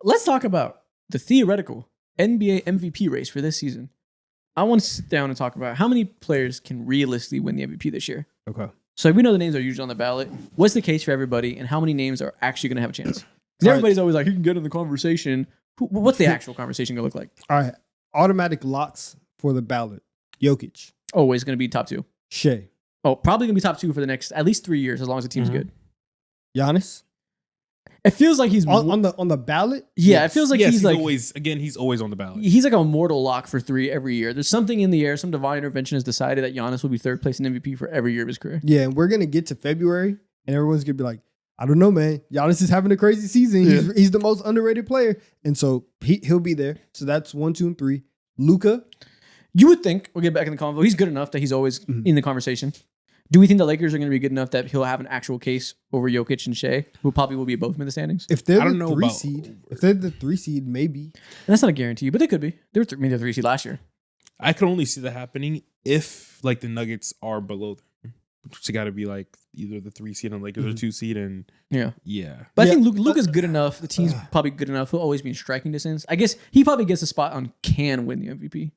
let's talk about the theoretical NBA MVP race for this season. I want to sit down and talk about how many players can realistically win the MVP this year. Okay. So we know the names are usually on the ballot. What's the case for everybody, and how many names are actually going to have a chance? Because everybody's always like, "You can get in the conversation." What's the actual conversation going to look like? All right. Automatic locks for the ballot. Jokic. Always going to be top 2. Shea. Oh, probably going to be top 2 for the next at least 3 years, as long as the team's good. Giannis. It feels like he's on the ballot. Yeah, it feels like he's like he's always on the ballot. He's like a mortal lock for 3 every year. There's something in the air. Some divine intervention has decided that Giannis will be third place in MVP for every year of his career. Yeah, and we're gonna get to February, and everyone's gonna be like, "I don't know, man. Giannis is having a crazy season. He's the most underrated player, and so he'll be there." So that's 1, 2, and 3. Luka. You would think we'll get back in the convo. He's good enough that he's always in the conversation. Do we think the Lakers are going to be good enough that he'll have an actual case over Jokic and Shea, who probably will be both in the standings? If they're the 3 seed, maybe. And that's not a guarantee, but they could be. They were the 3 seed last year. I could only see that happening if like the Nuggets are below them. Which got to be like either the 3 seed and Lakers or 2 seed, and yeah. But I think Luka's good enough. The team's probably good enough. He'll always be in striking distance. I guess he probably gets a spot on can win the MVP.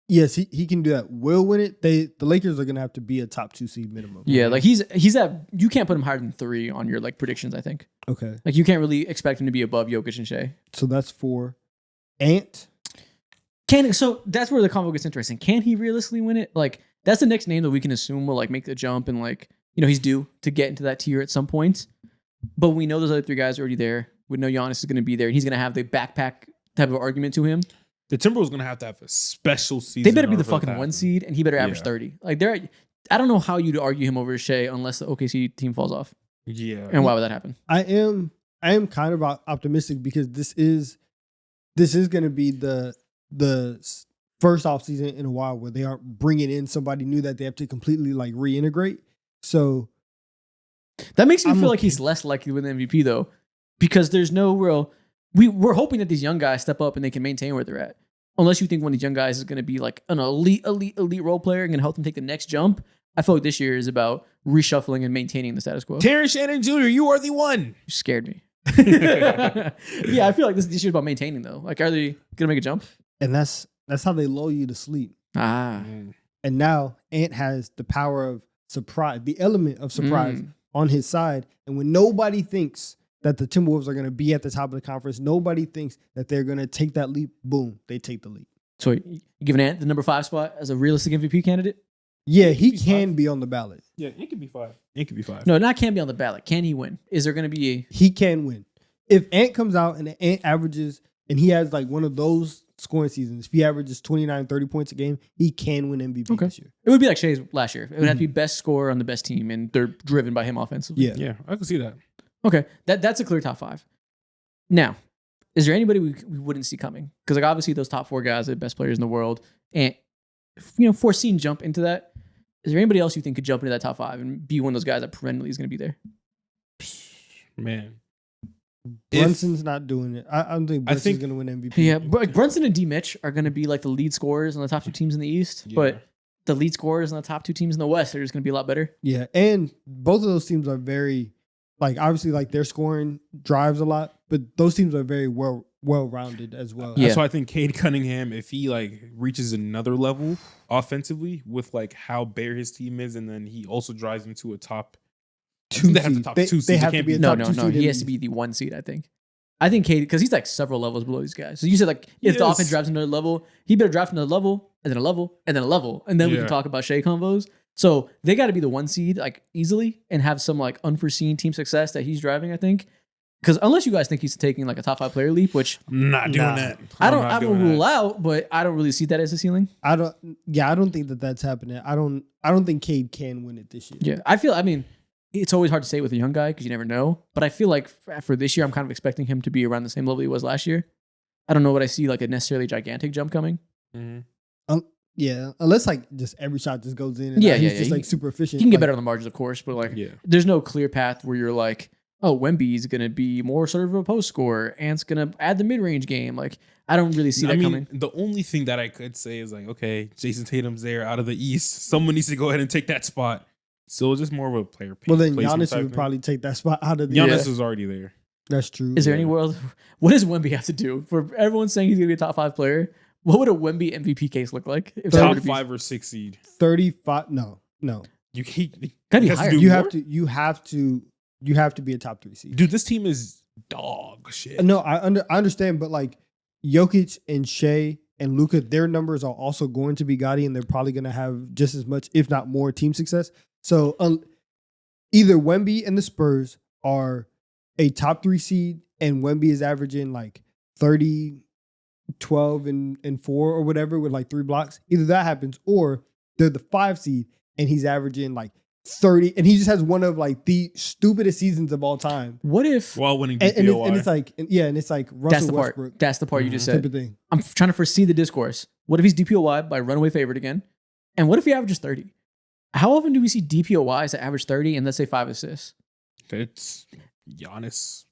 Yes, he can do that. Will win it. The Lakers are gonna have to be a top 2 seed minimum. Yeah, like he's at. You can't put him higher than 3 on your like predictions. I think. Okay. Like you can't really expect him to be above Jokic and Shea. So that's 4. Ant. So that's where the convo gets interesting. Can he realistically win it? Like that's the next name that we can assume will like make the jump and like he's due to get into that tier at some point. But we know those other 3 guys are already there. We know Giannis is going to be there, and he's going to have the backpack type of argument to him. The Timberwolves going to have a special season. They better be the fucking 1 seed, and he better average 30. Like I don't know how you'd argue him over Shea unless the OKC team falls off. Yeah. And why would that happen? I am kind of optimistic because this is going to be the first off season in a while where they aren't bringing in somebody new that they have to completely like reintegrate. So that makes me feel like he's less likely to win the MVP though, because there's no real. We're hoping that these young guys step up and they can maintain where they're at. Unless you think one of these young guys is going to be like an elite role player and going to help them take the next jump. I feel like this year is about reshuffling and maintaining the status quo. Terrence Shannon Jr., you are the one. You scared me. Yeah, I feel like this year's about maintaining though. Like, are they going to make a jump? And that's how they lull you to sleep. And now Ant has the power of surprise, the element of surprise on his side. And when nobody thinks that the Timberwolves are going to be at the top of the conference, nobody thinks that they're going to take that leap. Boom, they take the leap. So you giving Ant the number 5 spot as a realistic MVP candidate? Yeah, he can be on the ballot. Yeah, it could be 5. It could be 5. No, not can be on the ballot. Can he win? Is there going to be He can win. If Ant comes out and Ant averages, and he has like one of those scoring seasons, if he averages 29, 30 points a game, he can win MVP this year. It would be like Shea's last year. It would have to be best scorer on the best team, and they're driven by him offensively. Yeah, I can see that. Okay, that's a clear top 5. Now, is there anybody we wouldn't see coming? Because like obviously those top 4 guys are the best players in the world, and foreseen jump into that. Is there anybody else you think could jump into that top 5 and be one of those guys that perennially is going to be there? Man, Brunson's not doing it. I don't think Brunson's going to win MVP. Yeah, but like Brunson and D. Mitch are going to be like the lead scorers on the top 2 teams in the East, but the lead scorers on the top 2 teams in the West are just going to be a lot better. Yeah, and both of those teams are very, like, obviously, like, their scoring drives a lot, but those teams are very well-rounded as well. Yeah. So I think Cade Cunningham, if he, like, reaches another level offensively with, like, how bare his team is, and then he also drives them to a top 2 They seed. have to be a No, top 2 seed. he has to be the 1 seed, I think. I think Cade, because he's like several levels below these guys. So you said like if the offense drives another level, he better draft another level, and then a level, and then a level, and then we can talk about Shea combos. So they got to be the 1 seed like easily and have some like unforeseen team success that he's driving, I think. Because unless you guys think he's taking like a top 5 player leap, which not doing that. I don't rule out, but I don't really see that as a ceiling. I don't think that's happening. I don't think Cade can win it this year. Yeah, it's always hard to say with a young guy because you never know. But I feel like for this year, I'm kind of expecting him to be around the same level he was last year. I don't know what I see like a necessarily gigantic jump coming. Mm-hmm. Yeah, unless like just every shot just goes in. And he's just like super efficient. He can get better on the margins, of course, but like there's no clear path where you're like, oh, Wemby's going to be more sort of a post scorer. Ant's going to add the mid-range game. Like, I don't really see that coming. The only thing that I could say is like, okay, Jason Tatum's there out of the East. Someone needs to go ahead and take that spot. So it's just more of a player. Well, then Giannis would probably take that spot out of the Giannis was already there. That's true. Is there any world? What does Wemby have to do for everyone saying he's gonna be a top 5 player? What would a Wemby MVP case look like? If top 5 or 6 seed? 35? No. You Gotta be higher. You have to be a top 3 seed. Dude, this team is dog shit. No, I understand, but like Jokic and Shea and Luka, their numbers are also going to be gaudy, and they're probably going to have just as much, if not more, team success. So either Wemby and the Spurs are a top 3 seed, and Wemby is averaging like 30, 12, and 4 or whatever with like 3 blocks. Either that happens, or they're the 5 seed and he's averaging like 30, and he just has one of like the stupidest seasons of all time. What if while winning DPOY? And it's like Russell Westbrook. That's the part you just said. Type of thing. I'm trying to foresee the discourse. What if he's DPOY by runaway favorite again? And what if he averages 30? How often do we see DPOYs that average 30 and let's say 5 assists? It's Giannis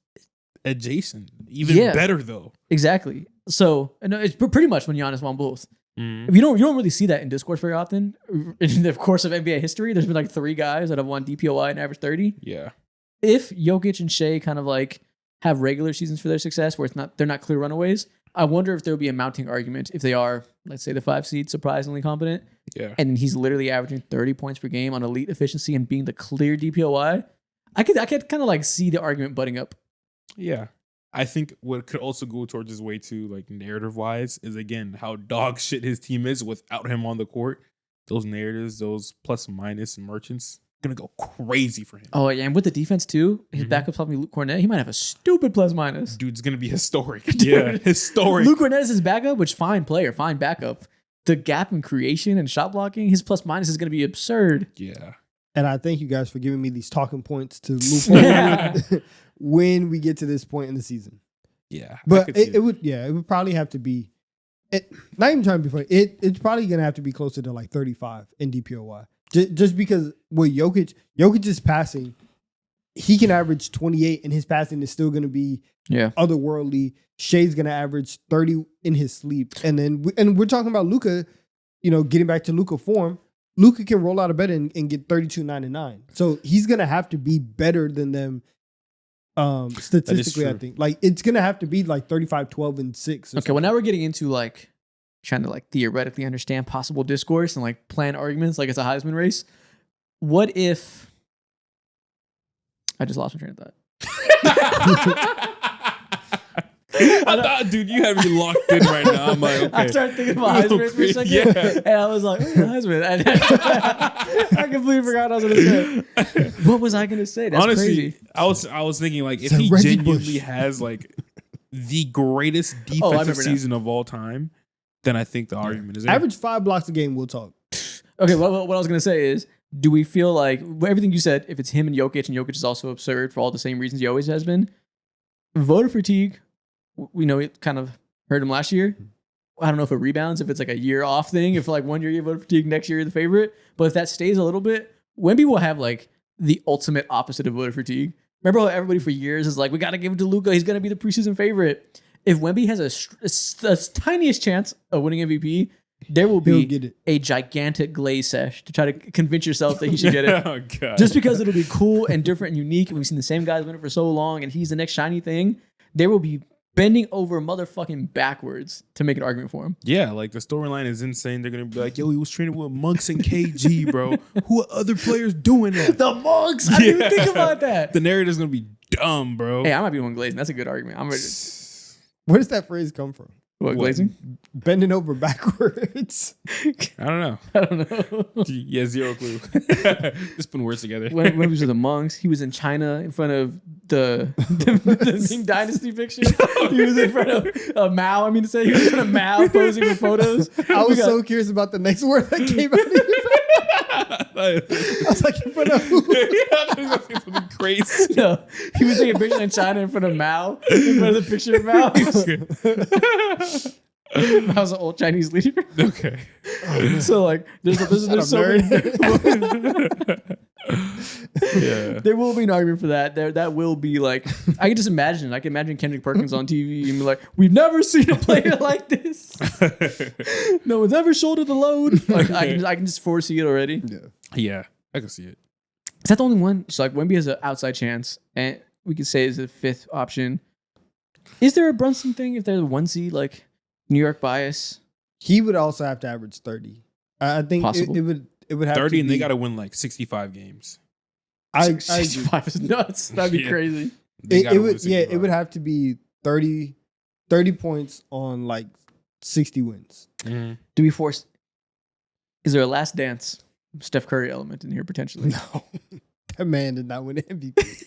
adjacent. Even better though. Exactly. So it's pretty much when Giannis won both. Mm-hmm. You don't really see that in discourse very often. In the course of NBA history, there's been like 3 guys that have won DPOY and average 30. Yeah. If Jokic and Shea kind of like have regular seasons for their success where they're not clear runaways, I wonder if there would be a mounting argument if they are, let's say, the 5 seed, surprisingly competent. Yeah. And he's literally averaging 30 points per game on elite efficiency and being the clear DPOY. I could kind of like see the argument butting up. Yeah. I think what could also go towards his way too, like narrative wise, is again how dog shit his team is without him on the court. Those narratives, those plus and minus and merchants, gonna go crazy for him. Oh yeah, and with the defense too, his backup's probably Luke Cornett. He might have a stupid plus minus. Dude's gonna be historic. Yeah, historic. Luke Cornett is his backup, which fine player, fine backup. The gap in creation and shot blocking, his plus minus is gonna be absurd. Yeah. And I thank you guys for giving me these talking points to move forward when we get to this point in the season. Yeah. But it would probably have to be, not even trying to be funny, it's probably going to have to be closer to like 35 in DPOY. Just because with Jokic is passing, he can average 28 and his passing is still going to be otherworldly. Shea's going to average 30 in his sleep. And we're talking about Luka, getting back to Luka form. Luka can roll out of bed and get 32, 9, and 9. So he's going to have to be better than them statistically, I think. Like, it's going to have to be like 35, 12, and 6. Okay, well, now we're getting into like trying to like theoretically understand possible discourse and like plan arguments like it's a Heisman race. What if... I just lost my train of thought. I thought, dude, you have me locked in right now. I'm like, okay. I started thinking about Heisman for a second, and I was like, Heisman. I completely forgot what I was going to say. What was I going to say? That's honestly crazy. I was thinking like if he genuinely has like the greatest defensive season of all time, then I think the argument is there. Average 5 blocks a game. We'll talk. Okay, what I was going to say is, do we feel like everything you said, if it's him and Jokic is also absurd for all the same reasons he always has been, voter fatigue. We know it kind of hurt him last year. I don't know if it rebounds, if it's like a year off thing, if like 1 year you vote fatigue, next year you're the favorite. But if that stays a little bit, Wemby will have like the ultimate opposite of voter fatigue. Remember how everybody for years is like, we got to give it to Luka. He's going to be the preseason favorite. If Wemby has a tiniest chance of winning MVP, there will be a gigantic glaze sesh to try to convince yourself that he should get it. Oh, God. Just because it'll be cool and different and unique. And we've seen the same guys win it for so long and he's the next shiny thing. There will be bending over motherfucking backwards to make an argument for him. Yeah, like the storyline is insane. They're gonna be like, "Yo, he was training with Monks and KG, bro. Who are other players doing that? The Monks. I didn't even think about that. The narrative is gonna be dumb, bro. Hey, I might be one glazing. That's a good argument. I'm ready. Where does that phrase come from? What, glazing? Bending over backwards. I don't know. I don't know. Yeah, zero clue. Just putting words together. When he was with the Monks, he was in China in front of the Ming Dynasty picture. He was in front of Mao. I mean to say, he was in front of Mao posing for photos. I was so curious about the next word that came out of your mouth. I was like, in front of who? I was going to say something crazy. No, he was taking a picture in China in front of Mao, in front of the picture of Mao. Mao's an old Chinese leader. Okay. So like, there's so many. Yeah. There will be an argument for that. That will be like, I can just imagine. I can imagine Kendrick Perkins on TV and be like, "We've never seen a player like this. No one's ever shouldered the load." Like I can just foresee it already. Yeah, I can see it. Is that the only one? So like Wemby has an outside chance, and we could say is the fifth option. Is there a Brunson thing if they're the 1 seed, like New York bias? He would also have to average 30. I think it would have 30, to and be, they got to win like 65 games. I agree. 65 is nuts. That'd be crazy. It would have to be 30 points on like 60 wins. Mm-hmm. Do we force? Is there a last dance Steph Curry element in here potentially? No, that man did not win the MVP.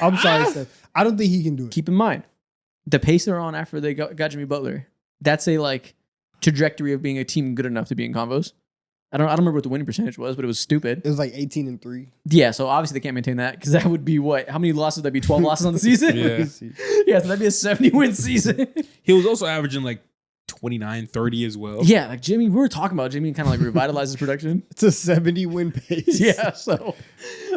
I'm sorry, Steph. I don't think he can do it. Keep in mind, the pace they're on after they got Jimmy Butler. That's a like trajectory of being a team good enough to be in convos. I don't remember what the winning percentage was, but it was stupid. It was like 18-3. Yeah, so obviously they can't maintain that because that would be what? How many losses would that be? 12 losses on the season? Yeah. Yeah, so that'd be a 70-win season. He was also averaging like 29, 30 as well. Yeah, like Jimmy, we were talking about Jimmy kind of like revitalizes production. It's a 70-win pace. Yeah, so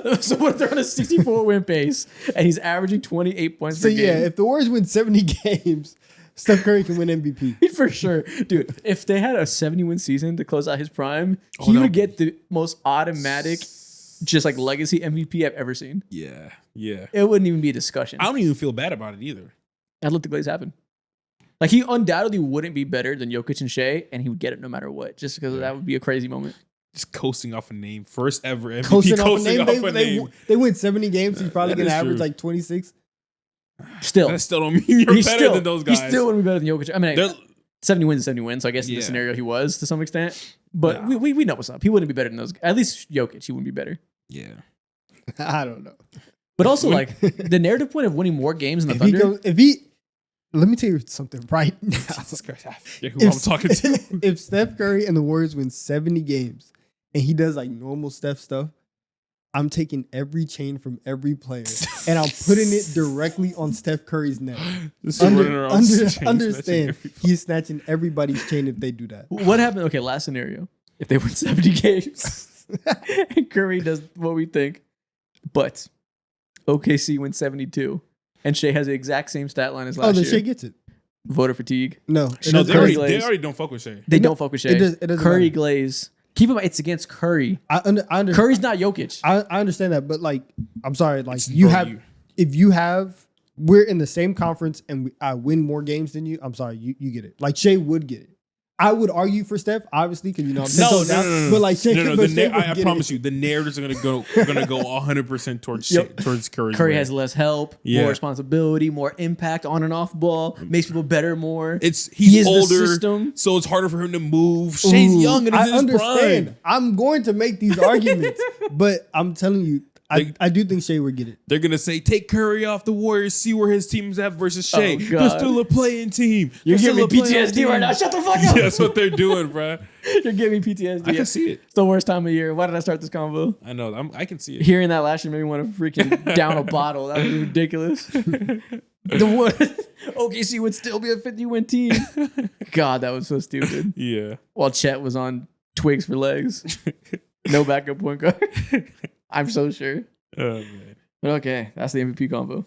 what if they're on a 64-win pace and he's averaging 28 points per game? Yeah, if the Warriors win 70 games, Steph Curry can win MVP. For sure. Dude, if they had a 70-win season to close out his prime, he would get the most automatic, just like legacy MVP I've ever seen. Yeah. Yeah. It wouldn't even be a discussion. I don't even feel bad about it either. I'd let the Glaze happen. Like, he undoubtedly wouldn't be better than Jokic and Shea, and he would get it no matter what, just because that would be a crazy moment. Just coasting off a name. First ever MVP. Coasting Off a name. They win 70 games. He's probably That going to is average true. like 26. Still. That still don't mean you're better than those guys. He still wouldn't be better than Jokic. I mean, They're- 70 wins is 70 wins, so I guess in Yeah. this scenario he was to some extent. But Nah. we know what's up. He wouldn't be better than those. At least Jokic, he wouldn't be better. Yeah. I don't know. But also, like, the narrative point of winning more games than the If he Thunder. let me tell you something right now. Jesus Christ. I forget who I'm talking to. If Steph Curry and the Warriors win 70 games and he does like normal Steph stuff, I'm taking every chain from every player and I'm putting it directly on Steph Curry's neck. Understand, he's snatching everybody's chain if they do that. What happened? Okay, last scenario. If they win 70 games and Curry does what we think, but OKC wins 72 and Shea has the exact same stat line as last then year. Shea gets it. Voter fatigue. No, No, they Curry already don't fuck with Shea. They don't fuck with Shea. it doesn't Curry matter. Glaze. Keep in mind, it's against Curry. I understand. Curry's not Jokic. I understand that, but like, I'm sorry. Like, Bro, we're in the same conference and I win more games than you. I'm sorry, you get it. Like Shea would get it. I would argue for Steph, obviously, because No. But like, Shea, but Shea would I get promise it. you, the narratives are gonna go 100% towards Curry. Curry has less help, Yeah. more responsibility, more impact on and off ball, makes people better more. He's He is the older, system. so it's harder for him to move. Shea's young and I he's in his understand. prime. I'm going to make these arguments, but I'm telling you, I do think Shea would get it. They're gonna say, take Curry off the Warriors, see where his team's at versus Shea. Oh, God. They're still a playing team. You're They're giving me still a playing PTSD team. right now. Shut the fuck up. Yeah, that's what they're doing, bro. You're giving me PTSD. I can see it. It's the worst time of year. Why did I start this convo? I know. I can see it. Hearing that last year made me want to freaking down a bottle. That was ridiculous. The one OKC would still be a 50-win team. God, that was so stupid. Yeah. While Chet was on twigs for legs. No backup point guard. I'm so sure. Oh man. But okay, that's the MVP combo.